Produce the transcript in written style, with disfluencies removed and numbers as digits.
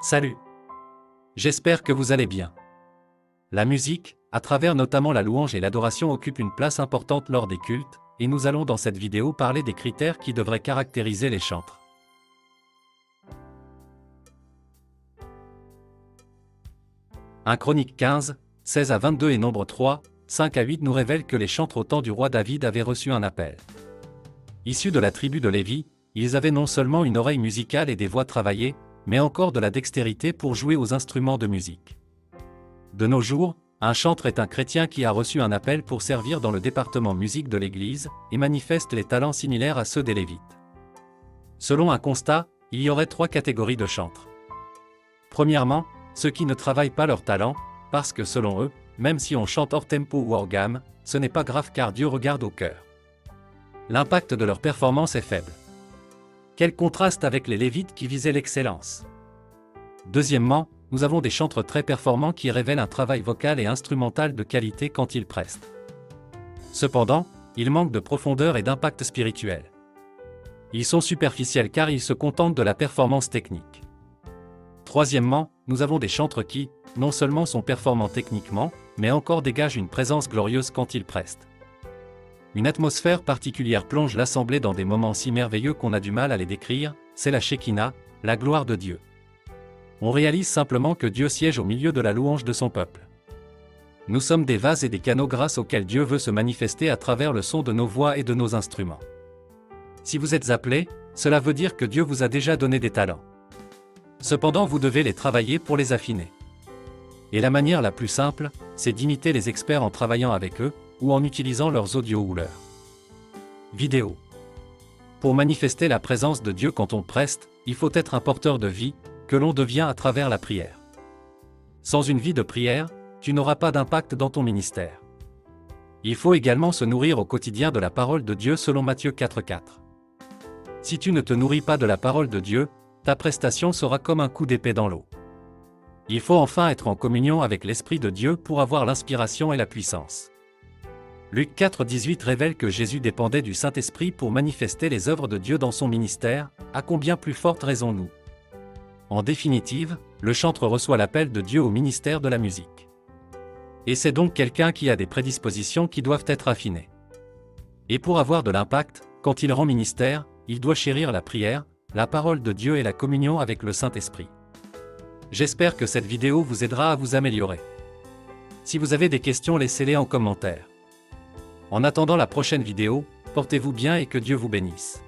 Salut! J'espère que vous allez bien. La musique, à travers notamment la louange et l'adoration, occupe une place importante lors des cultes, et nous allons dans cette vidéo parler des critères qui devraient caractériser les chantres. 1 Chroniques 15, 16 à 22 et Nombre 3, 5 à 8 nous révèlent que les chantres au temps du roi David avaient reçu un appel. Issus de la tribu de Lévi, ils avaient non seulement une oreille musicale et des voix travaillées, mais encore de la dextérité pour jouer aux instruments de musique. De nos jours, un chantre est un chrétien qui a reçu un appel pour servir dans le département musique de l'Église et manifeste les talents similaires à ceux des Lévites. Selon un constat, il y aurait 3 catégories de chantres. Premièrement, ceux qui ne travaillent pas leur talent, parce que selon eux, même si on chante hors tempo ou hors gamme, ce n'est pas grave car Dieu regarde au cœur. L'impact de leur performance est faible. Quel contraste avec les Lévites qui visaient l'excellence. Deuxièmement, nous avons des chantres très performants qui révèlent un travail vocal et instrumental de qualité quand ils prestent. Cependant, ils manquent de profondeur et d'impact spirituel. Ils sont superficiels car ils se contentent de la performance technique. Troisièmement, nous avons des chantres qui, non seulement sont performants techniquement, mais encore dégagent une présence glorieuse quand ils prestent. Une atmosphère particulière plonge l'assemblée dans des moments si merveilleux qu'on a du mal à les décrire, c'est la Shekinah, la gloire de Dieu. On réalise simplement que Dieu siège au milieu de la louange de son peuple. Nous sommes des vases et des canaux grâce auxquels Dieu veut se manifester à travers le son de nos voix et de nos instruments. Si vous êtes appelé, cela veut dire que Dieu vous a déjà donné des talents. Cependant, vous devez les travailler pour les affiner. Et la manière la plus simple, c'est d'imiter les experts en travaillant avec eux, ou en utilisant leurs audios ou leurs vidéos. Pour manifester la présence de Dieu quand on preste, il faut être un porteur de vie, que l'on devient à travers la prière. Sans une vie de prière, tu n'auras pas d'impact dans ton ministère. Il faut également se nourrir au quotidien de la parole de Dieu selon Matthieu 4,4. Si tu ne te nourris pas de la parole de Dieu, ta prestation sera comme un coup d'épée dans l'eau. Il faut enfin être en communion avec l'Esprit de Dieu pour avoir l'inspiration et la puissance. Luc 4,18 révèle que Jésus dépendait du Saint-Esprit pour manifester les œuvres de Dieu dans son ministère, à combien plus forte raison nous. En définitive, le chantre reçoit l'appel de Dieu au ministère de la musique. Et c'est donc quelqu'un qui a des prédispositions qui doivent être affinées. Et pour avoir de l'impact, quand il rend ministère, il doit chérir la prière, la parole de Dieu et la communion avec le Saint-Esprit. J'espère que cette vidéo vous aidera à vous améliorer. Si vous avez des questions, laissez-les en commentaire. En attendant la prochaine vidéo, portez-vous bien et que Dieu vous bénisse.